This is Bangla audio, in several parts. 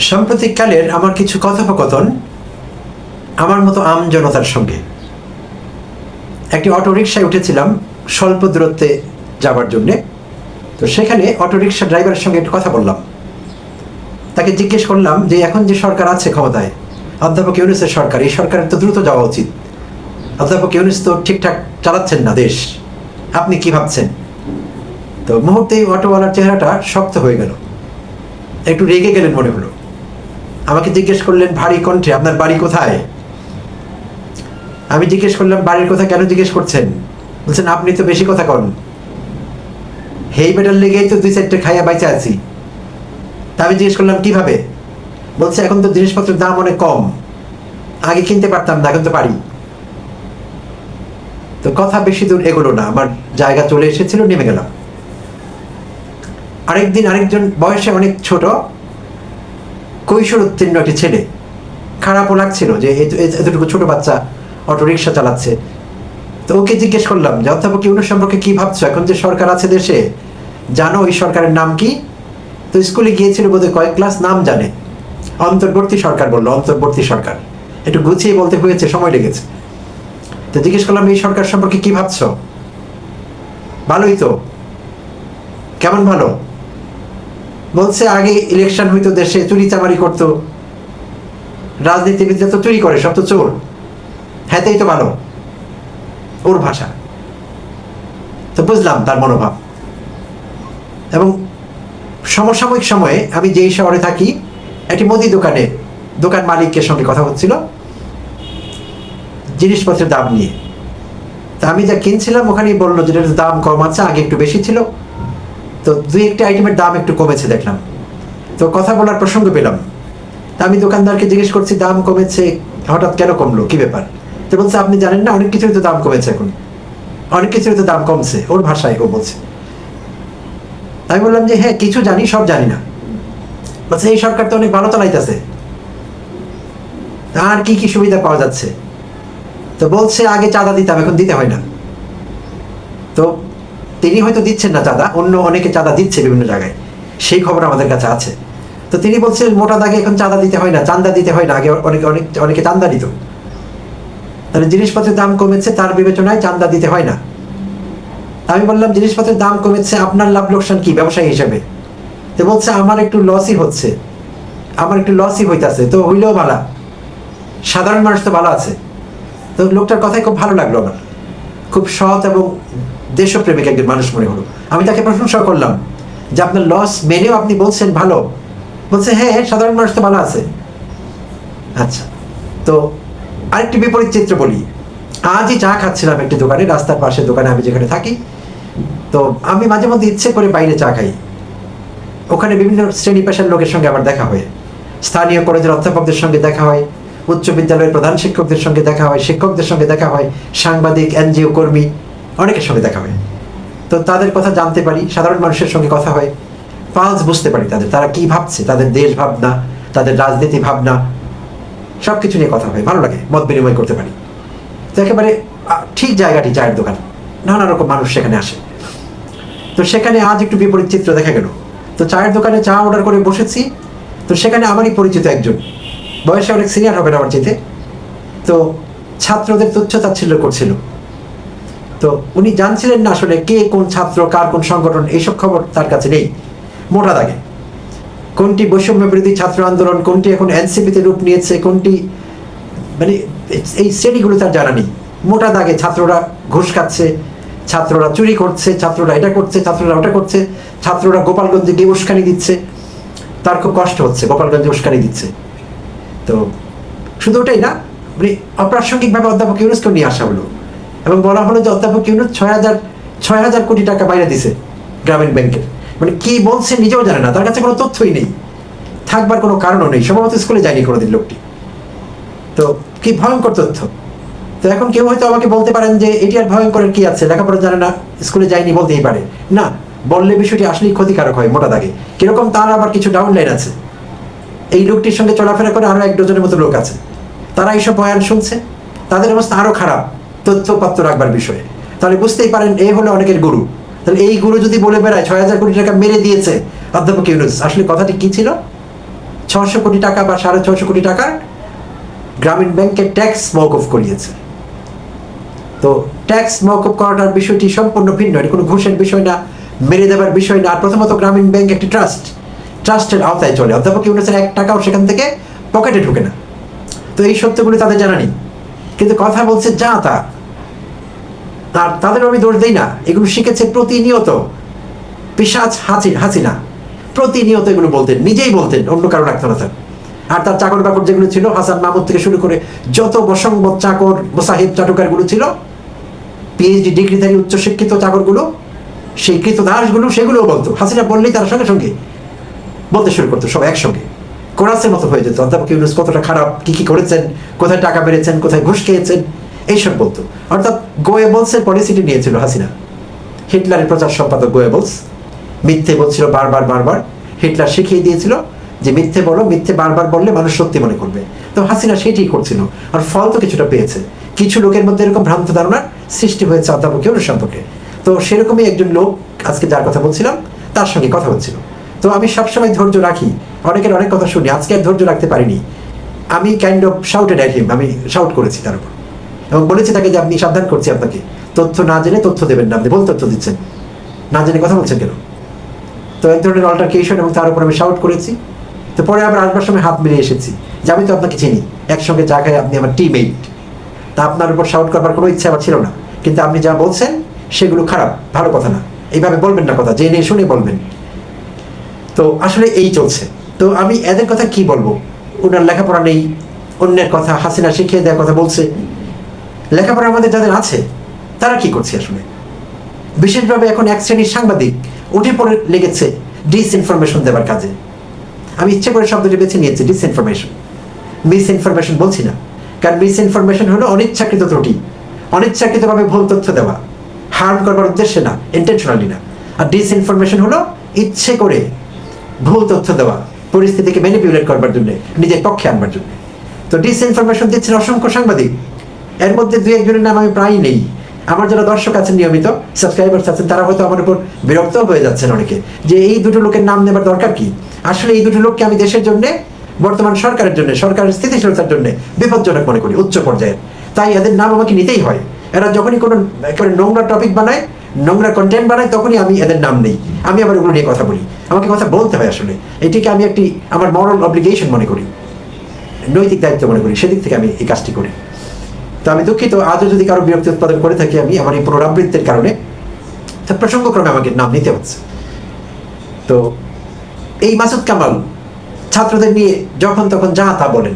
সাম্প্রতিককালের আমার কিছু কথোপকথন আমার মতো জনতার সঙ্গে। একটি অটোরিকশায় উঠেছিলাম স্বল্প দূরত্বে যাবার জন্যে। তো সেখানে অটোরিকশা ড্রাইভারের সঙ্গে একটু কথা বললাম। তাকে জিজ্ঞেস করলাম যে এখন যে সরকার আছে ক্ষমতায়, অধ্যাপক ইউনূসের সরকার, এই সরকারের তো দ্রুত যাওয়া উচিত। অধ্যাপক ইউনূস তো ঠিকঠাক চালাচ্ছেন না দেশ, আপনি কি ভাবছেন? তো মুহূর্তেই অটোওয়ালার চেহারাটা শক্ত হয়ে গেল, একটু রেগে গেলেন মনে হলো। আমাকে জিজ্ঞেস করলেন ভারী কণ্ঠে, আপনার বাড়ি কোথায়? আমি জিজ্ঞেস করলাম বাড়ির কথা কেন জিজ্ঞেস করছেন? বলছেন আপনি তো বেশি কথা কন। হেই বেটার লেগেই তো 2-4টে খাইয়া বাইচা আছি। তা আমি জিজ্ঞেস করলাম কিভাবে? বলছে এখন তো জিনিসপত্রের দাম অনেক কম, আগে কিনতে পারতাম না, এখন তো পারি। তো কথা বেশি দূর এগোলো না, আমার জায়গা চলে এসেছিল, নেমে গেলাম। আরেকদিন আরেকজন বয়সে অনেক ছোট, কৈশোর উত্তীর্ণ একটি ছেলে, খারাপও লাগছিল যে এতটুকু ছোট বাচ্চা অটো রিক্সা চালাচ্ছে। তো ওকে জিজ্ঞেস করলাম যে অধ্যাপক ইউনূস সম্পর্কে কি ভাবছো, এখন যে সরকার আছে দেশে, জানো ওই সরকারের নাম কি? তো স্কুলে গিয়েছিল বোধহয়, কয়েক ক্লাস, নাম জানে। অন্তর্বর্তী সরকার বললো, অন্তর্বর্তী সরকার। একটু গুছিয়ে বলতে হয়েছে, সময় লেগেছে। তো জিজ্ঞেস করলাম এই সরকার সম্পর্কে কি ভাবছো? ভালোই তো। কেমন ভালো? বলছে আগে ইলেকশন হইতো, দেশে চুরি চামারি করতো, রাজনীতিবিদরা তো চুরি করে, সব তো চোর। হ্যাঁ তাই তো ভালো, ওর ভাষা। তো বুঝলাম তার মনোভাব। এবং সমসাময়িক সময়ে আমি যেই শহরে থাকি, একটি মুদি দোকান মালিকের সঙ্গে কথা হচ্ছিল জিনিসপত্রের দাম নিয়ে। তা আমি যা কিনছিলাম ওখানেই বললো যে এটার দাম কম আছে, আগে একটু বেশি ছিল, তো 2-1টা আইটেমের দাম একটু কমেছে দেখলাম। তো কথা বলার প্রসঙ্গ পেলাম। তা আমি দোকানদারকে জিজ্ঞেস করছি দাম কমেছে হঠাৎ কেন কমলো, কি ব্যাপার? তো বলছে আপনি জানেন না, অনেক কিছুরই তো দাম কমেছে, এখন অনেক কিছুরই তো দাম কমছে, ওর ভাষায় ও বলছে। আমি বললাম যে হ্যাঁ কিছু জানি, সব জানি না। বলছে এই সরকার তো অনেক ভালো চালাইতেছে, আর কি কি সুবিধা পাওয়া যাচ্ছে? তো বলছে আগে চাঁদা দিতাম, এখন দিতে হয় না। তো তিনি হয়তো দিচ্ছেন না চাঁদা, অন্য অনেকে চাঁদা দিচ্ছে বিভিন্ন জায়গায়, সেই খবর আমাদের কাছে আছে। তো তিনি বলছিলেন মোটা দাগে এখন চাঁদা দিতে হয় না, চাঁদা দিতে হয় না, আগে অনেকে চাঁদা দিত। তাহলে জিনিসপত্রের দাম কমেছে, তার বিবেচনায় চাঁদা দিতে হয় না। আমি বললাম জিনিসপত্রের দাম কমেছে, আপনার লাভ লোকসান কি ব্যবসায়ী হিসেবে? তো বলছে আমার একটু লসই হচ্ছে, আমার একটু লসই হইতেছে, তো হইলেও ভালো, সাধারণ মানুষ তো ভালো আছে। তো লোকটার কথাই খুব ভালো লাগলো আমার, খুব সৎ এবং দেশপ্রেমিক একজন মানুষ মনে হলো। আমি তাকে প্রশংসা করলাম যে আপনার লস মেনেও আপনি বলছেন ভালো। বলছে হ্যাঁ সাধারণ মানুষ তো ভালো আছে। আচ্ছা, তো আরেকটি বিপরীত চিত্র বলি। আজই চা খাচ্ছিলাম একটি দোকানে, রাস্তার পাশে দোকানে আমি যেখানে থাকি। তো আমি মাঝে মধ্যে ইচ্ছে করে বাইরে চা খাই, ওখানে বিভিন্ন শ্রেণী পেশার লোকের সঙ্গে আমার দেখা হয়, স্থানীয় কলেজের অধ্যাপকদের সঙ্গে দেখা হয়, উচ্চ বিদ্যালয়ের প্রধান শিক্ষকদের সঙ্গে দেখা হয়, শিক্ষকদের সঙ্গে দেখা হয়, সাংবাদিক, এনজিও কর্মী, অনেকের সঙ্গে দেখা হয়। তো তাদের কথা জানতে পারি, সাধারণ মানুষের সঙ্গে কথা হয়, পালস বুঝতে পারি তারা কি ভাবছে, তাদের দেশ ভাবনা, তাদের রাজনীতি ভাবনা, সব কিছু নিয়ে কথা হয়, ভালো লাগে, মত বিনিময় করতে পারি। তো একেবারে ঠিক জায়গাটি চায়ের দোকান, নানা রকম মানুষ সেখানে আসে। তো সেখানে আজ একটু বিপরীত চিত্র দেখা গেল। তো চায়ের দোকানে চা অর্ডার করে বসেছি, তো সেখানে আমারই পরিচিত একজন, বয়সে অনেক সিনিয়র হবেন আমার চেয়ে, তো ছাত্রদের তুচ্ছ-তাচ্ছিল্য করছিল। তো উনি জানছিলেন না আসলে কে কোন ছাত্র, কার কোন সংগঠন, এইসব খবর তার কাছে নেই মোটা দাগে। কোনটি বৈষম্য বিরোধী ছাত্র আন্দোলন, কোনটি এখন এনসিপিতে রূপ নিয়েছে, কোনটি, মানে এই শ্রেণীগুলো তার জানা নেই। মোটা দাগে ছাত্ররা ঘুষ খাচ্ছে, ছাত্ররা চুরি করছে, ছাত্ররা এটা করছে, ছাত্ররা ওটা করছে, ছাত্ররা গোপালগঞ্জে গিয়ে উস্কানি দিচ্ছে, তার খুব কষ্ট হচ্ছে, গোপালগঞ্জে উস্কানি দিচ্ছে। তো শুধু ওটাই না, মানে অপ্রাসঙ্গিকভাবে অধ্যাপক ইউনূসকেও নিয়ে আসা হলো এবং বলা হলো যে অধ্যাপক ইউনূস 6,000 কোটি টাকা বাইরে দিছে গ্রামীণ ব্যাংকের। মানে কি বলছে নিজেও জানে না, তার কাছে কোনো তথ্যই নেই, থাকবার কোনো কারণও নেই, সম্ভবত স্কুলে যায়নি কোনোদিন লোকটি। তো কি ভয়ঙ্কর তথ্য। তো এখন কেউ হয়তো আমাকে বলতে পারেন যে এটি আর ভয়ঙ্করের কি আছে, লেখাপড়া জানে না, স্কুলে যায়নি, বলতেই পারে। না, বললে বিষয়টি আসলেই ক্ষতিকারক হয় মোটা দাগে। কিরকম, তার আবার কিছু ডাউনলাইন আছে। এই লোকটির সঙ্গে চলাফেরা করে আরো 1 ডজনের মতো লোক আছে, তারা এইসব বয়ান শুনছে, তাদের অবস্থা আরো খারাপ তথ্যপত্র রাখবার বিষয়ে। তাহলে বুঝতেই পারেন এ হলো অনেকের গুরু। তাহলে এই গুরু যদি বলে বেড়ায় 6,000 কোটি টাকা মেরে দিয়েছে অধ্যাপক ইউনূস, আসলে কথাটি কি ছিল? 600 কোটি টাকা বা 650 কোটি টাকা গ্রামীণ ব্যাংকের ট্যাক্স মওকুফ করিয়েছে। তো ট্যাক্স মওকুফ করাটার বিষয়টি সম্পূর্ণ ভিন্ন, এটা কোনো ঘুষের বিষয় না, মেরে দেওয়ার বিষয় না। আর প্রথমত গ্রামীণ ব্যাংক একটি ট্রাস্টের আওতায় চলে, অধ্যাপক ইউনূসের 1 টাকাও সেখান থেকে পকেটে ঢুকে না। তো এই সত্যগুলো তাদের জানা নেই, কিন্তু কথা বলছে যা তা। আর তাদের আমি দোষ দেই না, এগুলো শিখেছে প্রতিনিয়ত পিশাচ হাসিনা, প্রতিনিয়ত এগুলো বলতেন, নিজেই বলতেন, অন্য কারো রাখতো না তার। আর তার চাকর বাকর যেগুলো ছিল, হাসান মাহমুদ থেকে শুরু করে যত বসংবদ চাকর মোসাহিব চাটুকারগুলো ছিল, পিএইচডি ডিগ্রিধারী উচ্চশিক্ষিত চাকরগুলো, সেই কৃতদাসগুলো, সেগুলোও বলতো। হাসিনা বললেই তার সঙ্গে সঙ্গে বলতে শুরু করতো, সব একসঙ্গে কোরাসের মতো হয়ে যেত। অধ্যাপক ইউনূস কতটা খারাপ, কি করেছেন, কোথায় টাকা মেরেছেন, কোথায় ঘুষ খেয়েছেন, এইসব বলতো। অর্থাৎ গোয়েবলসের পলিসিটি নিয়েছিল হাসিনা। হিটলারের প্রচার সম্পাদক গোয়েবলস মিথ্যে বলছিল বারবার। হিটলার শিখিয়ে দিয়েছিল যে মিথ্যে বলো, মিথ্যে বারবার বললে মানুষ সত্যি মনে করবে। তো হাসিনা সেটাই করছিল, আর ফল তো কিছুটা পেয়েছে। কিছু লোকের মধ্যে এরকম ভ্রান্ত ধারণার সৃষ্টি হয়েছে অধ্যাপক ইউনূস সম্পর্কে। তো সেরকমই একজন লোক আজকে যার কথা বলছিলাম, তার সঙ্গে কথা হচ্ছিল। তো আমি সবসময় ধৈর্য রাখি, অনেকের অনেক কথা শুনি, আজকে আর ধৈর্য রাখতে পারিনি। আমি kind of shouted at him, আমি শাউট করেছি তার উপর, এবং বলেছি তাকে যে আপনি সাবধান করছি আপনাকে, তথ্য না জেনে তথ্য দেবেন না, আপনি ভুল তথ্য দিচ্ছেন, না জেনে কথা বলছেন কেন। তো এক ধরনের অল্টারকেশন, এবং তার উপর আমি শাউট করেছি। তো পরে আবার আসবার সময় হাত মিলিয়ে এসেছি যে আমি তো আপনাকে চিনি, একসঙ্গে চা খাই, আপনি আমার টিমমেট, তা আপনার উপর শাউট করবার কোনো ইচ্ছা আমার ছিল না। কিন্তু আপনি যা বলছেন সেগুলো খারাপ, ভালো কথা না, এইভাবে বলবেন না, কথা জেনে শুনে বলবেন। তো আসলে এই চলছে। তো আমি এদের কথা কি বলবো, ওনার লেখাপড়া নেই, অন্যের কথা, হাসিনা শিখিয়ে দেওয়ার কথা বলছে। লেখাপড়া আমাদের যাদের আছে তারা কি করছে আসলে? বিশেষভাবে এখন এক শ্রেণীর সাংবাদিক উঠে পড়ে লেগেছে ডিসইনফরমেশন দেওয়ার কাজে। আমি ইচ্ছে করে শব্দটি বেছে নিয়েছি, ডিসইনফরমেশন। মিসইনফরমেশন বলছি না, কারণ মিসইনফরমেশন হলো অনিচ্ছাকৃত ত্রুটি, অনিচ্ছাকৃতভাবে ভুল তথ্য দেওয়া, হার্ম করবার উদ্দেশ্যে না, ইন্টেনশনালি না। আর ডিসইনফরমেশন হলো ইচ্ছে করে ভুল তথ্য দেওয়া, পরিস্থিতিকে ম্যানিপুলেট করবার জন্য, নিজের পক্ষে আনবার জন্য। তো ডিসইনফরমেশন দিচ্ছেন অসংখ্য সাংবাদিক, এর মধ্যে 2-1 জনের নাম আমি প্রায় নেই। আমার যারা দর্শক আছেন, নিয়মিত সাবস্ক্রাইবার্স আছেন, তারা হয়তো আমার উপর বিরক্ত হয়ে যাচ্ছেন অনেকে, যে এই দুটো লোকের নাম নেবার দরকার কি। আসলে এই দুটো লোককে আমি দেশের জন্য, বর্তমান সরকারের জন্য, সরকারের স্থিতিশীলতার জন্য বিপজ্জনক মনে করি, উচ্চ পর্যায়ের। তাই এদের নাম আমাকে নিতেই হয়। এরা যখনই কোনো একেবারে নোংরা টপিক বানায়, নোংরা কন্টেন্ট বানায়, তখনই আমি এদের নাম নেই, আমি আবার ওগুলো নিয়ে কথা বলি। আমাকে কথা বলতে হয়, আসলে এটিকে আমি একটি আমার মরাল অব্লিগেশন মনে করি, নৈতিক দায়িত্ব মনে করি, সেদিক থেকে আমি এই কাজটি করি। তো আমি দুঃখিত আজও যদি কারো বিরক্তি উৎপাদন করে থাকি আমি আমার এই পুনরাবৃত্তির কারণে, তা প্রসঙ্গক্রমে আমাকে নাম নিতে হচ্ছে। তো এই মাসুদ কামাল ছাত্রদের নিয়ে যখন তখন যা তা বলেন,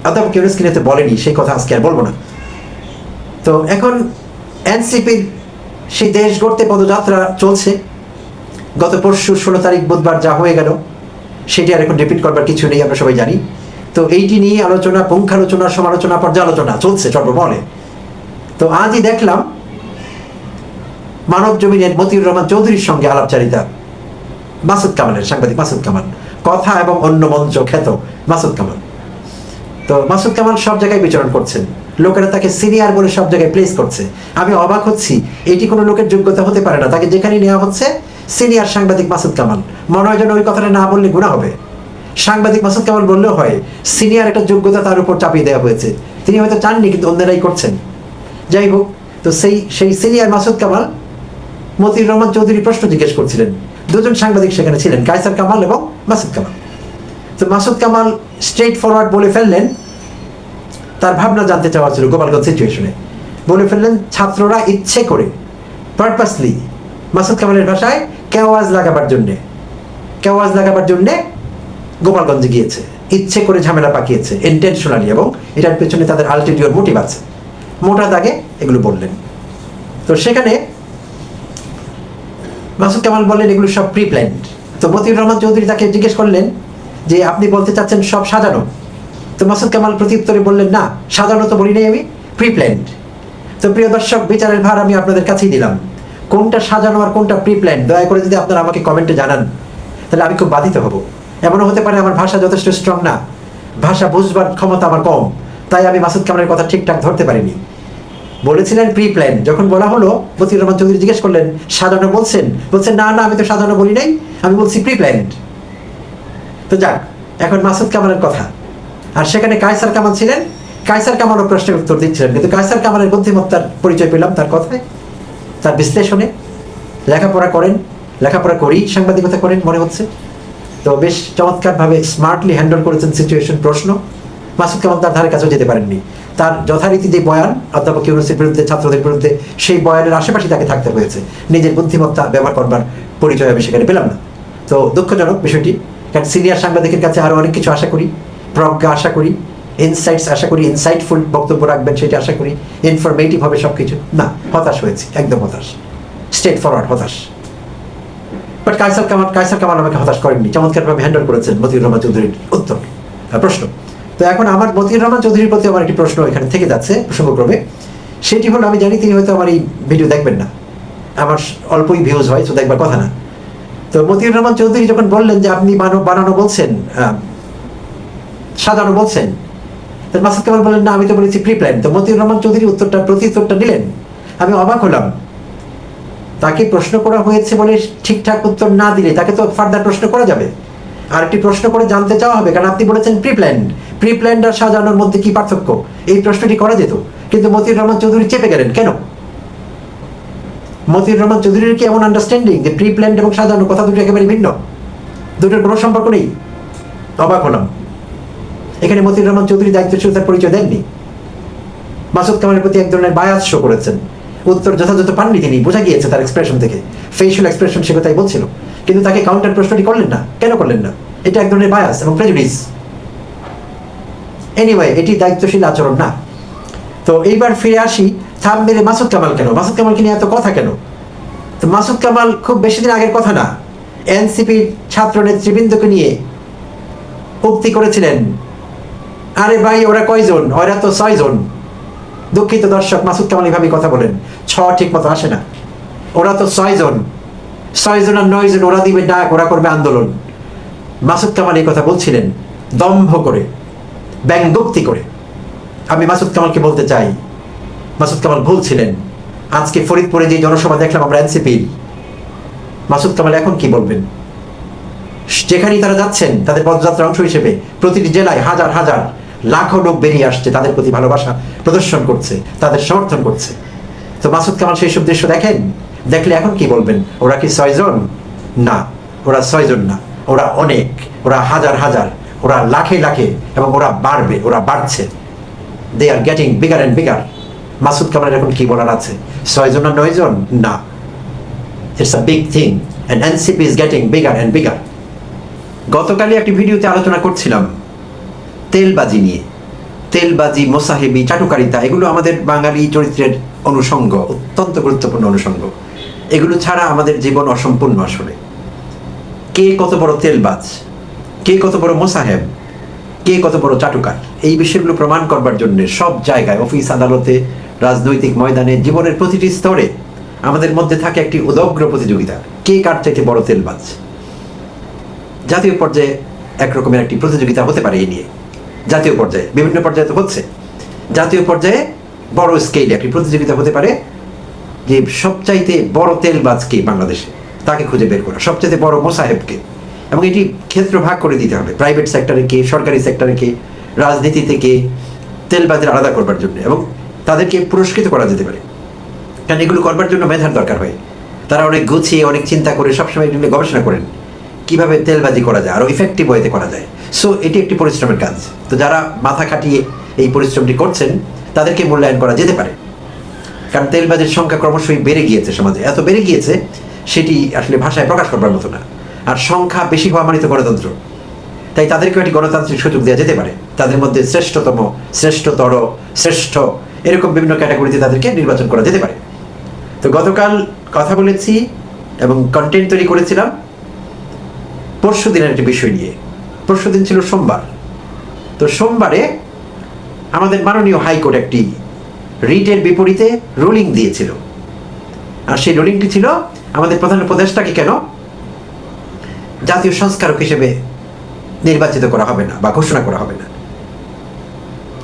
অধ্যাপক ইউনূস নিয়ে বলেনি, সেই কথা আজকে আর বলবো না। তো এখন এনসিপির সেই দেশ গড়তে পদযাত্রা চলছে। গত পরশু 16 তারিখ বুধবার যা হয়ে গেল সেটি আর এখন রিপিট করবার কিছু নেই, আমরা সবাই জানি। তো এইটি নিয়ে আলোচনা, পুঙ্খালোচনা, সমালোচনা, পর্যালোচনা চলছে সর্বমহলে। তো আজই দেখলাম মানব জমিনের মতিউর রহমান চৌধুরীর সঙ্গে আলাপচারিতা মাসুদ কামালের, সাংবাদিক মাসুদ কামাল, কথা এবং অন্য মঞ্চ খ্যাত মাসুদ কামাল। তো মাসুদ কামাল সব জায়গায় বিচরণ করছেন, লোকেরা তাকে সিনিয়র বলে সব জায়গায় প্লেস করছে। আমি অবাক হচ্ছি, এটি কোনো লোকের যোগ্যতা হতে পারে না, তাকে যেখানে নেওয়া হচ্ছে সিনিয়র সাংবাদিক মাসুদ কামাল। মনে হয় যেন ওই কথাটা না বললে গুনাহ হবে। সাংবাদিক মাসুদ কামাল বললেও হয়, সিনিয়র একটা যোগ্যতা তার উপর চাপিয়ে দেওয়া হয়েছে, তিনি হয়তো চাননি কিন্তু অন্যরাই করছেন। যাই হোক, তো সেই সিনিয়র মাসুদ কামাল মতিউর রহমান চৌধুরী প্রশ্ন জিজ্ঞেস করছিলেন। 2জন সাংবাদিক সেখানে ছিলেন, কায়সার কামাল এবং মাসুদ কামাল। তো মাসুদ কামাল স্ট্রেট ফরওয়ার্ড বলে ফেললেন, তার ভাবনা জানতে চাওয়া ছিল গোপালগঞ্জ সিচুয়েশনে। বলে ফেললেন ছাত্ররা ইচ্ছে করে, পারপাসলি, মাসুদ কামালের ভাষায় কেওয়াজ লাগাবার জন্যে গোপালগঞ্জে গিয়েছে, ইচ্ছে করে ঝামেলা পাকিয়েছে, ইন্টেনশনালি, এবং এটার পেছনে তাদের আলটিটিউড মোটিভ আছে। মোটা দাগে এগুলো বললেন। তো সেখানে মাসুদ কামাল বললেন এগুলো সব প্রি প্ল্যান্ড। তো মতিউর রহমান চৌধুরী তাকে জিজ্ঞেস করলেন যে আপনি বলতে চাচ্ছেন সব সাজানো? তো মাসুদ কামাল প্রত্যুত্তরে বললেন, না, সাজানো তো বলি নাই আমি, প্রি প্ল্যান্ড। তো প্রিয় দর্শক, বিচারের ভার আমি আপনাদের কাছেই দিলাম, কোনটা সাজানো আর কোনটা প্রি প্ল্যান্ড দয়া করে যদি আপনারা আমাকে কমেন্টে জানান, তাহলে আমি খুব বাধিত হব। এমনও হতে পারে আমার ভাষা যথেষ্ট স্ট্রং না, ভাষা বুঝবার ক্ষমতা আমার কম, তাই আমি মাসুদ কামালের কথা ঠিকঠাক ধরতে পারিনি। বলেছিলেন প্রি প্ল্যান, যখন বলা হলো মতিউর রহমান চৌধুরী জিজ্ঞেস করলেন সাজানো বলছেন, না, আমি তো সাজানো বলি নাই, আমি বলছি প্রি প্ল্যান্ড। তো যাক, এখন মাসুদ কামালের কথা, আর সেখানে কায়সার কামাল ছিলেন। কায়সার কামালও প্রশ্নের উত্তর দিচ্ছিলেন, কিন্তু কায়সার কামালের বুদ্ধিমত্তার পরিচয় পেলাম তার কথায়, তার বিশ্লেষণে। লেখাপড়া করেন, লেখাপড়া করি, সাংবাদিকতা করেন মনে হচ্ছে। তো বেশ চমৎকারভাবে স্মার্টলি হ্যান্ডেল করেছেন সিচুয়েশন, প্রশ্ন। মাসুদ কামাল তার ধারে কাছেও যেতে পারেননি। তার যথারীতি যে বয়ান অধ্যাপক ইউনূসের বিরুদ্ধে, ছাত্রদের বিরুদ্ধে, সেই বয়ানের আশেপাশে তাকে থাকতে হয়েছে। নিজের বুদ্ধিমত্তা ব্যবহার করবার পরিচয় আমি সেখানে পেলাম না। তো দুঃখজনক বিষয়টি, কারণ সিনিয়র সাংবাদিকের কাছে আরও অনেক কিছু আশা করি, প্রজ্ঞা আশা করি, ইনসাইটস আশা করি, ইনসাইটফুল বক্তব্য রাখবেন সেটা আশা করি, ইনফরমেটিভ হবে সব কিছু। না, হতাশ হয়েছি, একদম হতাশ, স্ট্রেট ফরওয়ার্ড হতাশ। বাট কায়সার কামাল আমাকে হতাশ করেননি, চমৎকারভাবে হ্যান্ডেল করেছেন মতিউর রহমান চৌধুরীর উত্তর প্রশ্ন। তো এখন আমার মতিউর রহমান চৌধুরীর প্রতি আমার একটি প্রশ্ন এখানে থেকে যাচ্ছে প্রসঙ্গক্রমে। সেটি হলো, আমি জানি তিনি হয়তো আমার এই ভিডিও দেখবেন না, আমার অল্পই ভিউজ হয়, তো দেখবার কথা না। তো মতিউর রহমান চৌধুরী যখন বললেন যে আপনি বানানো বলছেন, সাজানো বলছেন, মাসুদ কামাল বললেন না আমি তো বলেছি প্রি প্ল্যান। তো মতিউর রহমান চৌধুরী প্রতি উত্তরটা নিলেন, আমি অবাক হলাম। তাকে প্রশ্ন করা হয়েছে বলে ঠিকঠাক উত্তর না দিলে তাকে তো ফার্দার প্রশ্ন করা যাবে, আর একটি প্রশ্ন করে জানতে চাওয়া হবে, কারণ আপনি বলেছেন প্রি প্ল্যান্ড আর সাজানোর মধ্যে কি পার্থক্য, এই প্রশ্নটি করা যেত। কিন্তু মতিউর রহমান চৌধুরী চেপে গেলেন কেন? মতিউর রহমান চৌধুরীর কি এমন আন্ডারস্ট্যান্ডিং যে প্রি প্ল্যান্ড এবং সাজানো কথা দুটো একেবারে ভিন্ন, দুটোর কোনো সম্পর্ক নেই? অবাক হলাম। এখানে মতিউর রহমান চৌধুরী দায়িত্বশীলতার পরিচয় দেননি, মাসুদ কামালের প্রতি এক ধরনের বায়াস শো করেছেন। উত্তর যথাযথ পাননি তিনি, বোঝা গিয়েছে তার এক্সপ্রেশন থেকে, ফেশিয়াল এক্সপ্রেশন সে কথাই বলছিল, কিন্তু তাকে কাউন্টার প্রশ্নটি করলেন না। কেন করলেন না? এটা এক ধরনের বায়াস এবং প্রেজুডিস। এনিওয়ে, এটি দায়িত্বশীল আচরণ না। তো এইবার ফিরে আসি, থাম মেরে মাসুদ কামাল কেন, মাসুদ কামালকে নিয়ে এত কথা কেন? তো মাসুদ কামাল খুব বেশি দিন আগের কথা না, এনসিপির ছাত্র নেতৃবৃন্দকে নিয়ে উক্তি করেছিলেন, আরে ভাই ওরা কয়জন, ওরা তো 6 জন। দুঃখিত দর্শক, মাসুদ কামাল এভাবে কথা বলেন, 6 ঠিক মতো আসে না, ওরা তো 6 জন, 6 জন আর 9 জন, ওরা দিবে ডাক, ওরা করবে আন্দোলন। মাসুদ কামাল এই কথা বলছিলেন দম্ভ করে, ব্যঙ্গোক্তি করে। আমি মাসুদ কামালকে বলতে চাই, মাসুদ কামাল ভুল ছিলেন। আজকে ফরিদপুরে যে জনসভা দেখলাম আমরা এনসিপি, মাসুদ কামাল এখন কি বলবেন? যেখানেই তারা যাচ্ছেন তাদের পদযাত্রার অংশ হিসেবে প্রতিটি জেলায় হাজার হাজার লাখো লোক বেরিয়ে আসছে, তাদের প্রতি ভালোবাসা প্রদর্শন করছে, তাদের সমর্থন করছে। তো মাসুদ কামাল সেই সব দৃশ্য দেখেন, দেখলে এখন কি বলবেন? ওরা কি 6 জন? না, ওরা 6 জন না, ওরা অনেক, ওরা হাজার হাজার, ওরা লাখে লাখে, এবং ওরা বাড়বে, ওরা বাড়ছে। They are getting bigger and bigger. Masud কামালের এখন কি বলার আছে? 6 জন আর 9 জন? না, it's a big thing, and NCP is getting bigger and bigger. গতকালই একটি ভিডিওতে আলোচনা করছিলাম তেলবাজি নিয়ে। তেলবাজি, মোসাহেবি, চাটুকারিতা, এগুলো আমাদের বাঙালি চরিত্রের অনুষঙ্গ, অত্যন্ত গুরুত্বপূর্ণ অনুষঙ্গ। এগুলো ছাড়া আমাদের জীবন অসম্পূর্ণ। আসলে কে কত বড় তেলবাজ, কে কত বড় মোসাহেব, কে কত বড় চাটুকার, এই বিষয়গুলো প্রমাণ করবার জন্য সব জায়গায়, অফিস আদালতে, রাজনৈতিক ময়দানে, জীবনের প্রতিটি স্তরে আমাদের মধ্যে থাকে একটি উদগ্র প্রতিযোগিতা, কে কার চাইতে বড় তেলবাজ। জাতীয় পর্যায়ে একরকমের একটি প্রতিযোগিতা হতে পারে এই নিয়ে, জাতীয় পর্যায়ে, বিভিন্ন পর্যায়ে তো হচ্ছে। জাতীয় পর্যায়ে বড় স্কেলে একটি প্রতিযোগিতা হতে পারে যে সবচাইতে বড় তেলবাজকে বাংলাদেশে, তাকে খুঁজে বের করা, সবচাইতে বড় মোসাহেবকে। এবং এটি ক্ষেত্র ভাগ করে দিতে হবে, প্রাইভেট সেক্টরে কে, সরকারি সেক্টরে কে, রাজনীতি থেকে তেলবাজের আলাদা করবার জন্য, এবং তাদেরকে পুরস্কৃত করা যেতে পারে। কারণ এগুলো করবার জন্য মেধার দরকার হয়। তারা অনেক গুছিয়ে, অনেক চিন্তা করে, সবসময় এগুলো গবেষণা করেন কিভাবে তেলবাজি করা যায়, আরও ইফেক্টিভ ওয়েতে করা যায়। সো এটি একটি পরিশ্রমের কাজ। তো যারা মাথা খাটিয়ে এই পরিশ্রমটি করছেন তাদেরকে মূল্যায়ন করা যেতে পারে, কারণ তেলবাজির সংখ্যা ক্রমশই বেড়ে গিয়েছে সমাজে, এত বেড়ে গিয়েছে সেটি আসলে ভাষায় প্রকাশ করবার মতো না। আর সংখ্যা বেশি হওয়া মানে তো গণতন্ত্র, তাই তাদেরকেও একটি গণতান্ত্রিক সুযোগ দেওয়া যেতে পারে। তাদের মধ্যে শ্রেষ্ঠতম, শ্রেষ্ঠতর, শ্রেষ্ঠ, এরকম বিভিন্ন ক্যাটাগরিতে তাদেরকে নির্বাচন করা যেতে পারে। তো গতকাল কথা বলেছি এবং কন্টেন্ট তৈরি করেছিলাম পরশু দিনের একটি বিষয় নিয়ে। পরশু দিন ছিল সোমবার। তো সোমবারে আমাদের মাননীয় হাইকোর্ট একটি রিটের বিপরীতে রুলিং দিয়েছিল, আর সেই রুলিংটি ছিল আমাদের প্রধান উপদেষ্টাকে কেন জাতীয় সংস্কারক হিসেবে নির্বাচিত করা হবে না বা ঘোষণা করা হবে না।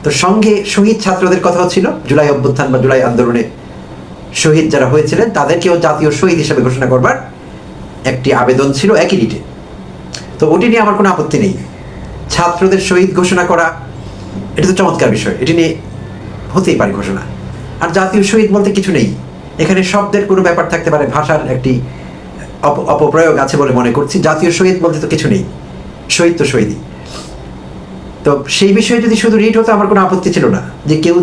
তো সঙ্গে শহীদ ছাত্রদের কথাও ছিল, জুলাই অভ্যুত্থান বা জুলাই আন্দোলনে শহীদ যারা হয়েছিলেন তাদেরকেও জাতীয় শহীদ হিসেবে ঘোষণা করবার একটি আবেদন ছিল একই রিটে। তো ওটি নিয়ে আমার কোনো আপত্তি নেই, ছাত্রদের শহীদ ঘোষণা করা, এটা তো চমৎকার বিষয়, এটি নিয়ে হতেই পারে ঘোষণা। আর জাতীয় শহীদ বলতে কিছু নেই, এখানে শব্দের কোনো ব্যাপার থাকতে পারে, ভাষার একটি অপপ্রয়োগ আছে বলে মনে করছি। জাতীয় শহীদ বলতে তো কিছু নেই, শহীদ তো শহীদই। তো সেই বিষয়ে যদি শুধু রিট হতো আমার কোনো আপত্তি ছিল না, যে কেউ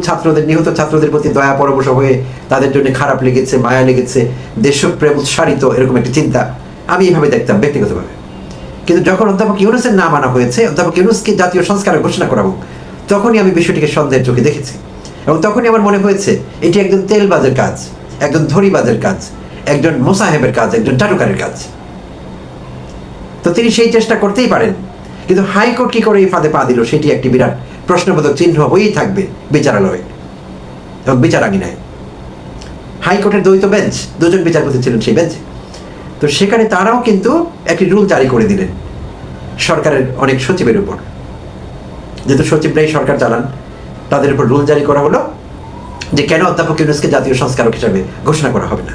নিহত ছাত্রদের প্রতি দয়া পরবশ হয়ে তাদের জন্য খারাপ লেগেছে, মায়া লেগেছে, দেশপ্রেম উৎসারিত, এরকম একটি চিন্তা আমি এইভাবে দেখতাম ব্যক্তিগতভাবে। কিন্তু যখন অধ্যাপক ইউনূসের নাম আনা হয়েছে, অধ্যাপক ইউনূসকে জাতীয় সংস্কারের ঘোষণা করা হোক, তখনই আমি বিষয়টিকে সন্দেহের চোখে দেখেছি, এবং তখনই আমার মনে হয়েছে এটি একজন তেলবাজের কাজ, একজন ধরিবাজের কাজ, একজন মোসাহেবের কাজ, একজন চাটুকারের কাজ। তো তিনি সেই চেষ্টা করতেই পারেন, কিন্তু হাইকোর্ট কি করে এই ফাঁদে পা দিল সেটি একটি বিরাট প্রশ্নবোধক চিহ্ন হয়েই থাকবে বিচারালয়ে এবং বিচারাঙ্গিনায়। হাইকোর্টের দ্বৈত বেঞ্চ, দুজন বিচারপতি ছিলেন সেই বেঞ্চে। তো সেখানে তারাও কিন্তু একটি রুল জারি করে দিলেন সরকারের অনেক সচিবের উপর, যেহেতু সচিবরাই সরকার চালান, তাদের উপর রুল জারি করা হলো যে কেন অধ্যাপক ইউনূসকে জাতীয় সংস্কারক হিসাবে ঘোষণা করা হবে না।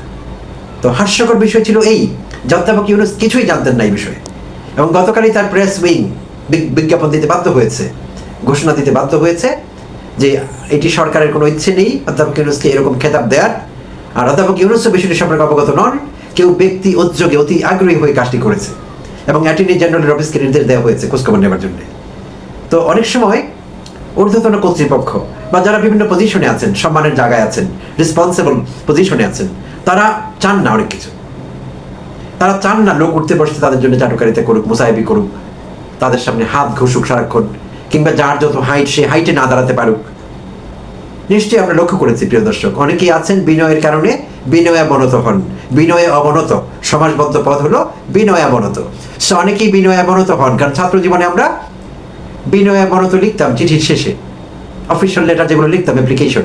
তো হাস্যকর বিষয় ছিল এই যে অধ্যাপক ইউনূস কিছুই জানতেন না এই বিষয়ে, এবং গতকালই তার প্রেস উইং বিজ্ঞাপন দিতে বাধ্য হয়েছে, ঘোষণা দিতে বাধ্য হয়েছে যে এটি সরকারের কোনো ইচ্ছে নেই অধ্যাপক ইউনূসকে এরকম খেতাব দেওয়ার, আর অধ্যাপক ইউনূসও বিষয়টি সম্পর্কে অবগত নন, কেউ ব্যক্তি উদ্যোগে অতি আগ্রহী হয়ে কাজটি করেছে, এবং অ্যাটর্নি জেনারেলের অফিসকে নির্দেশ দেওয়া হয়েছে খোঁজখবর নেওয়ার জন্য। তো অনেক সময় ঊর্ধ্বতন কর্তৃপক্ষ বা যারা বিভিন্ন পজিশনে আছেন, সম্মানের জায়গায় আছেন, রেসপন্সিবল পজিশনে আছেন, তারা চান না অনেক কিছু, তারা চান না লোক উঠতে বসতে তাদের জন্য চাটুকারিতা করুক, মুসাহেবি করুক, তাদের সামনে হাত ঘষুক সারাক্ষণ, কিংবা যার যত হাইট সে হাইটে না দাঁড়াতে পারুক। নিশ্চয়ই আমরা লক্ষ্য করেছি প্রিয় দর্শক, অনেকেই আছেন বিনয়ের কারণে বিনয়াবনত হন, বিনয়ে অবনত, সমাসবদ্ধ পদ হলো বিনয়াবনত। সো অনেকেই বিনয়াবনত হন, কারণ ছাত্র জীবনে আমরা বিনয়াবনত লিখতাম চিঠির শেষে, অফিসিয়াল লেটার যেগুলো লিখতাম অ্যাপ্লিকেশন,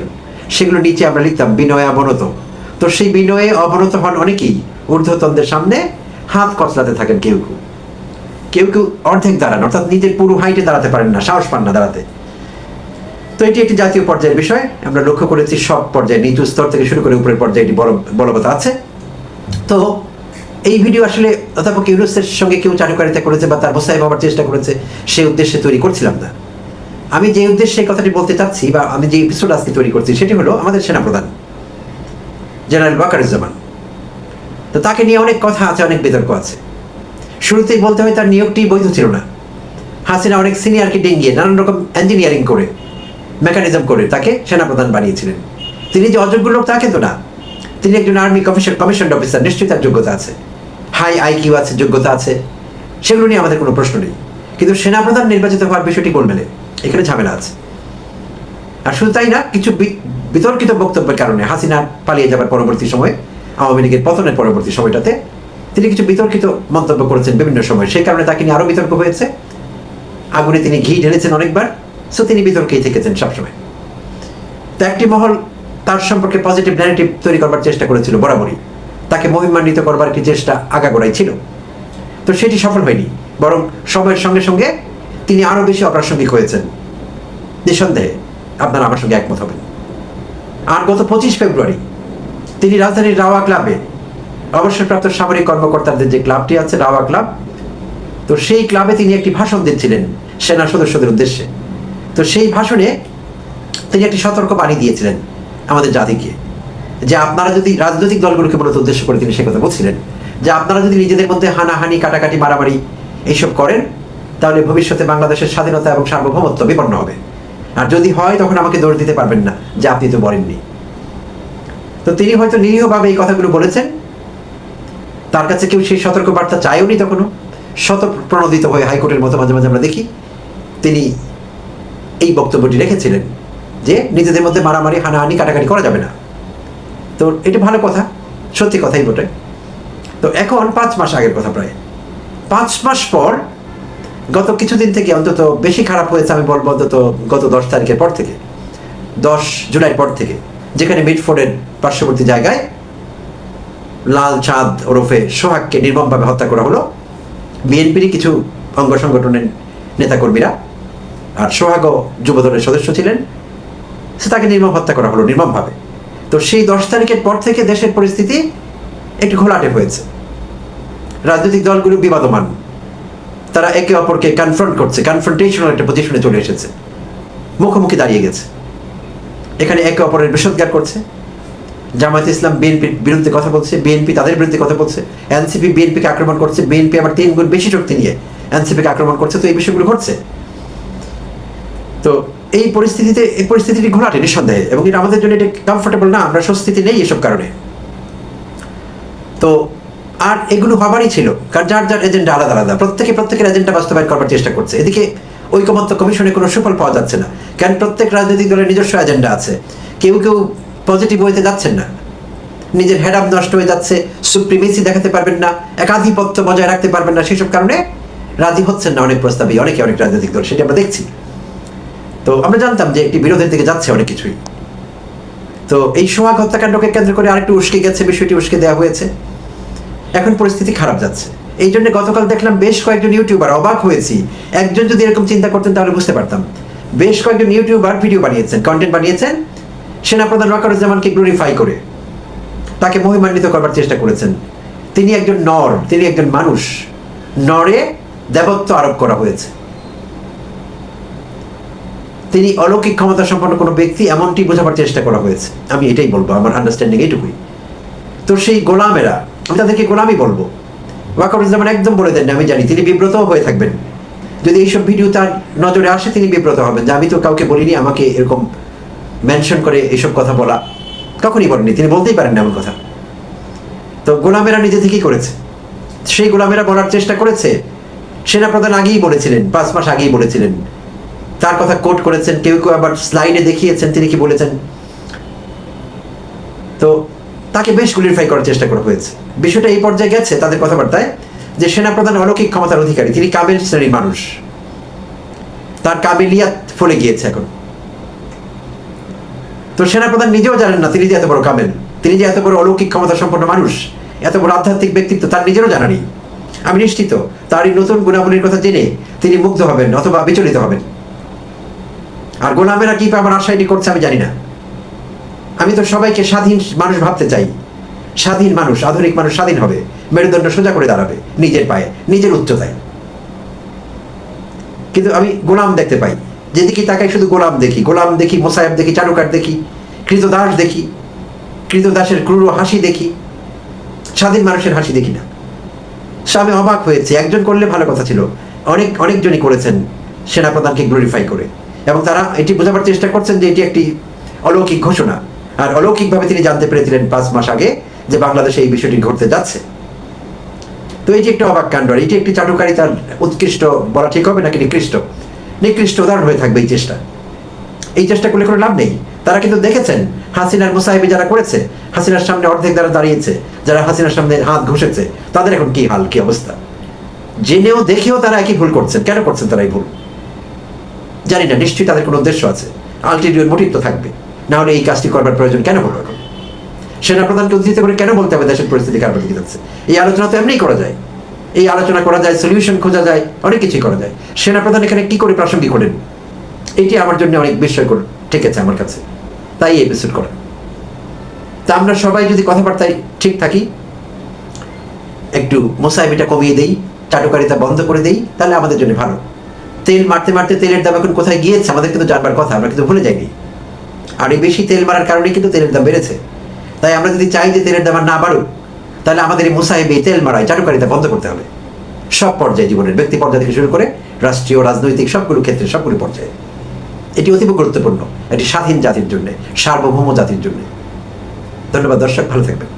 সেগুলো নিচে আমরা লিখতাম বিনয়াবনত। তো সেই বিনয়ে অবনত হন অনেকেই ঊর্ধ্বতনদের সামনে হাত কচলাতে থাকেন, কেউ কেউ কেউ অর্ধেক দাঁড়ান, অর্থাৎ নিজের পুরো হাইটে দাঁড়াতে পারেন না, সাহস পান না দাঁড়াতে। তো এটি একটি জাতীয় পর্যায়ের বিষয়, আমরা লক্ষ্য করেছি সব পর্যায়ে, নিচু স্তর থেকে শুরু করে উপরের পর্যায়ে এটি বলবৎ আছে। তো এই ভিডিও আসলে অধ্যাপক ইউনূসের সঙ্গে কেউ চাটুকারিতা করেছে বা তার মোসাহেব হওয়ার চেষ্টা করেছে সেই উদ্দেশ্যে তৈরি করছিলাম না। আমি যে উদ্দেশ্যে এই কথাটি বলতে চাচ্ছি, বা আমি যে এপিসোড আজকে তৈরি করছি, সেটি হলো আমাদের সেনাপ্রধান জেনারেল ওয়াকারুজ্জামান। তো তাকে নিয়ে অনেক কথা আছে, অনেক বিতর্ক আছে। শুরুতেই বলতে হয় তার নিয়োগটি বৈধ ছিল না। হাসিনা অনেক সিনিয়রকে ডেঙ্গিয়ে নানান রকম ইঞ্জিনিয়ারিং করে, মেকানিজম করে তাকে সেনাপ্রধান বানিয়েছিলেন। তিনি যে অযোগ্য লোক তা কিন্তু না, তিনি একজন আর্মি কমিশন অফিসার, নিশ্চয়ই তার যোগ্যতা আছে, হাই আইকিউ আছে, যোগ্যতা আছে, সেগুলো নিয়ে আমাদের কোনো প্রশ্ন নেই। কিন্তু সেনাপ্রধান নির্বাচিত হওয়ার বিষয়টি কোন মেলে, এখানে ঝামেলা আছে। আর শুধু তাই না, কিছু বিতর্কিত বক্তব্যের কারণে হাসিনা পালিয়ে যাবার পরবর্তী সময়, আওয়ামী লীগের পতনের পরবর্তী সময়টাতে তিনি কিছু বিতর্কিত মন্তব্য করেছেন বিভিন্ন সময়, সেই কারণে তাকে নিয়ে আরও বিতর্ক হয়েছে। আগুনে তিনি ঘি ঢেলেছেন অনেকবার, সো তিনি বিতর্কেই থেকেছেন সবসময়। তো একটি মহল তার সম্পর্কে পজিটিভ ন্যারেটিভ তৈরি করবার চেষ্টা করেছিল বরাবরই, তাকে মহিমান্বিত করবার একটি চেষ্টা আগাগোড়াই ছিল। তো সেটি সফল হয়নি, বরং সময়ের সঙ্গে সঙ্গে তিনি আরও বেশি অপ্রাসঙ্গিক হয়েছেন, নিঃসন্দেহে আপনারা আমার সঙ্গে একমত হবেন। আর গত 25 ফেব্রুয়ারি তিনি রাজধানীর রাওয়া ক্লাবে, অবসরপ্রাপ্ত সামরিক কর্মকর্তাদের যে ক্লাবটি আছে রাওয়া ক্লাব, তো সেই ক্লাবে তিনি একটি ভাষণ দিচ্ছিলেন সেনা সদস্যদের উদ্দেশ্যে। তো সেই ভাষণে তিনি একটি সতর্ক বাণী দিয়েছিলেন আমাদের জাতিকে, যে আপনারা যদি, রাজনৈতিক দলগুলোকে মূলত উদ্দেশ্য করে তিনি সে কথা বলছিলেন, যে আপনারা যদি নিজেদের মধ্যে হানাহানি, কাটাকাটি, মারামারি এইসব করেন, তাহলে ভবিষ্যতে বাংলাদেশের স্বাধীনতা এবং সার্বভৌমত্ব বিপন্ন হবে। আর যদি হয় তখন আমাকে দোষ দিতে পারবেন না যে আপনি তো বলেননি। তো তিনি হয়তো নিরীহভাবে এই কথাগুলো বলেছেন, তার কাছে কেউ সেই সতর্ক বার্তা চায়ওনি তখনও, শতপ্রণোদিত হয়ে হাইকোর্টের মতো মাঝে মাঝে আমরা দেখি তিনি এই বক্তব্যটি রেখেছিলেন যে নিজেদের মধ্যে মারামারি, হানাহানি, কাটাকাটি করা যাবে না। তো এটা ভালো কথা, সত্যি কথাই বটে। তো এখন 5 মাস আগের কথা, প্রায় 5 মাস পর, গত কিছুদিন থেকে অন্তত বেশি খারাপ হয়েছে আমি বলবো, অন্তত গত 10 তারিখের পর থেকে, 10 জুলাইয়ের পর থেকে, যেখানে মিটফোর্ডের পার্শ্ববর্তী জায়গায় লাল চাঁদ ওরফে সোহাগকে নির্মমভাবে হত্যা করা হলো। বিএনপির কিছু অঙ্গ সংগঠনের নেতাকর্মীরা, আর সোহাগও যুবদলের সদস্য ছিলেন, সে তাকে নির্মম হত্যা করা হলো নির্মমভাবে। তো সেই 10 তারিখের পর থেকে দেশের পরিস্থিতি একটু ঘোলাটে হয়েছে, রাজনৈতিক দলগুলো বিবাদমান, তারা একে অপরকে কনফ্রন্ট করছে, কনফ্রন্টেশনাল একটা পজিশনে চলে এসেছে, মুখোমুখি দাঁড়িয়ে গেছে। এখানে একে অপরের বিষোদ্গার করছে। জামায়াতে ইসলাম বিএনপির বিরুদ্ধে কথা বলছে, বিএনপি তাদের বিরুদ্ধে কথা বলছে, এনসিপি বিএনপিকে আক্রমণ করছে, বিএনপি আবার 3 গুণ বেশি শক্তি নিয়ে এনসিপিকে আক্রমণ করছে। তো এই বিষয়গুলো ঘটছে। তো এই পরিস্থিতিটি ঘোলাটে নিঃসন্দেহে, এবং এটা আমাদের জন্য এটা কমফোর্টেবল না, আমরা স্বস্তিতে নেই এসব কারণে। তো আর এগুলো হবারই ছিল, কারণ যার যার এজেন্ডা আলাদা আলাদা, প্রত্যেকের এজেন্ডা বাস্তবায়ন করবার চেষ্টা করছে। এদিকে ঐকমত্য কমিশনে কোনো সুফল পাওয়া যাচ্ছে না, কারণ প্রত্যেক রাজনৈতিক দলের নিজস্ব এজেন্ডা আছে। কেউ পজিটিভ ওয়েতে যাচ্ছেন না, নিজের হেডআপ নষ্ট হয়ে যাচ্ছে, সুপ্রিমেসি দেখাতে পারবেন না, একাধিপত্য বজায় রাখতে পারবেন না, সেসব কারণে রাজি হচ্ছেন না অনেক প্রস্তাবে অনেক রাজনৈতিক দল, সেটা আমরা দেখছি। তো আমরা জানতাম যে একটি বিরোধের দিকে যাচ্ছে অনেক কিছুই। তো এই সোহাগ হত্যাকাণ্ডকে কেন্দ্র করে আরেকটু উস্কে গেছে, বিষয়টি উস্কে দেওয়া হয়েছে। এখন পরিস্থিতি খারাপ যাচ্ছে। এই জন্য গতকাল দেখলাম বেশ কয়েকজন ইউটিউবার, অবাক হয়েছি, একজন যদি এরকম চিন্তা করতেন তাহলে বুঝতে পারতাম। বেশ কয়েকজন ইউটিউবার ভিডিও বানিয়েছেন, কন্টেন্ট বানিয়েছেন, সেনাপ্রধান ওয়াকারুজ্জামানকে গ্লোরিফাই করে তাকে মহিমান্বিত করবার চেষ্টা করেছেন। তিনি একজন নর, তিনি একজন মানুষ, নরে দেবত্ব আরোপ করা হয়েছে। তিনি অলৌকিক ক্ষমতা সম্পন্ন কোনো ব্যক্তি, এমনটি বোঝাবার চেষ্টা করা হয়েছে। আমি এটাই বলবো, আমার আন্ডারস্ট্যান্ডিং এইটুকুই। তো সেই গোলামেরা, আমি তাদেরকে গোলামই বলবো। ওয়াকারুজ্জামান একদম বলে দেন, আমি জানি তিনি বিব্রত হয়ে থাকবেন। যদি এইসব ভিডিও তার নজরে আসে তিনি বিব্রত হবেন যে আমি তো কাউকে বলিনি, আমাকে এরকম মেনশন করে এইসব কথা বলা কখনই বলেনি, তিনি বলতেই পারেন না এমন কথা। তো গোলামেরা নিজে থেকেই করেছে, সেই গোলামেরা বলার চেষ্টা করেছে। সেনাপ্রধান আগেই বলেছিলেন, 5 মাস আগেই বলেছিলেন, তার কথা কোট করেছেন, কেউ কেউ আবার স্লাইডে দেখিয়েছেন তিনি কি বলেছেন। তো তাকে বেশ গ্লোরিফাই করার চেষ্টা করা হয়েছে। বিষয়টা এই পর্যায়ে গেছে তাদের কথাবার্তায় যে সেনাপ্রধান অলৌকিক ক্ষমতার অধিকারী, তিনি কামেল শ্রেণীর মানুষ, তার কামেলিয়াত ফলে গিয়েছে এখন। তো সেনাপ্রধান নিজেও জানেন না তিনি যে এত বড় কামেল, তিনি যে এত বড় অলৌকিক ক্ষমতা সম্পন্ন মানুষ, এত বড় আধ্যাত্মিক ব্যক্তিত্ব, তার নিজেরও জানা নেই। আমি নিশ্চিত তার এই নতুন গুণাবলীর কথা জেনে তিনি মুগ্ধ হবেন অথবা বিচলিত হবেন। আর গোলামেরা কি আমার আশাইটি করছে আমি জানি না। আমি তো সবাইকে স্বাধীন মানুষ ভাবতে চাই। স্বাধীন মানুষ, আধুনিক মানুষ স্বাধীন হবে, মেরুদণ্ড সোজা করে দাঁড়াবে নিজের পায়ে, নিজের উচ্চতায়। কিন্তু আমি গোলাম দেখতে পাই, যেদিকে তাকাই শুধু গোলাম দেখি, মোসাহেব দেখি, চারুকার দেখি, কৃতদাস দেখি, কৃতদাসের ক্রূর হাসি দেখি, স্বাধীন মানুষের হাসি দেখি না। সে আমি অবাক হয়েছি। একজন করলে ভালো কথা ছিল, অনেকজনই করেছেন সেনাপ্রধানকে গ্লোরিফাই করে, এবং তারা এটি বোঝাবার চেষ্টা করছেন যে এটি একটি অলৌকিক ঘোষণা। আর অলৌকিকভাবে তিনি জানতে পেরেছিলেন 5 মাস আগে যে বাংলাদেশে এই বিষয়টি ঘটতে যাচ্ছে। তো এটি একটি অবাক কাণ্ড, এটি একটি চাটুকারিতার উৎকৃষ্ট বলা ঠিক হবে নাকি নিকৃষ্ট উদাহরণ হয়ে থাকবে এই চেষ্টা করলে কোনো লাভ নেই। তারা কিন্তু দেখেছেন হাসিনার মুসাহিবি যারা করেছে, হাসিনার সামনে অর্ধেক দ্বারা দাঁড়িয়েছে, যারা হাসিনার সামনে হাত ঘষেছে, তাদের এখন কি হাল, কি অবস্থা। জেনেও দেখেও তারা একই ভুল করছেন। কেন করছেন তারা এই ভুল জানি না, নিশ্চয়ই তাদের কোনো উদ্দেশ্য আছে, আলটিটিউড মোটিভ তো থাকবে, না হলে এই কাজটি করবার প্রয়োজন কেন হলো এখন? সেনাপ্রধানকে উদ্ধৃত করে কেন বলতে হবে দেশের পরিস্থিতি খারাপ দিকে যাচ্ছে? এই আলোচনা তো এমনিই করা যায়, এই আলোচনা করা যায়, সলিউশন খোঁজা যায়, অনেক কিছুই করা যায়। সেনাপ্রধান এখানে কি করে প্রাসঙ্গিক হলেন, এটি আমার জন্য অনেক বিস্ময়কর ঠেকেছে আমার কাছে, তাই এই এপিসোড করা। তা আমরা সবাই যদি কথাবার্তায় ঠিক থাকি, একটু মোসাইবিটা কমিয়ে দেই, চাটুকারিতা বন্ধ করে দেই, তাহলে আমাদের জন্য ভালো। তেল মারতে মারতে তেলের দাম এখন কোথায় গিয়েছে আমাদের কিন্তু জানবার কথা, আমরা কিন্তু ভুলে যাইনি। আর এই বেশি তেল মারার কারণে কিন্তু তেলের দাম বেড়েছে। তাই আমরা যদি চাই যে তেলের দাম আর না বাড়ুক, তাহলে আমাদের এই মোসাইবি, তেল মারায়, চাটুকারিতা বন্ধ করতে হবে সব পর্যায়ে, জীবনের ব্যক্তি পর্যায় থেকে শুরু করে রাষ্ট্রীয়, রাজনৈতিক সবগুলো ক্ষেত্রে, সবগুলো পর্যায়ে। এটি অতীব গুরুত্বপূর্ণ, এটি স্বাধীন জাতির জন্য, সার্বভৌম জাতির জন্য। ধন্যবাদ দর্শক, ভালো থাকবেন।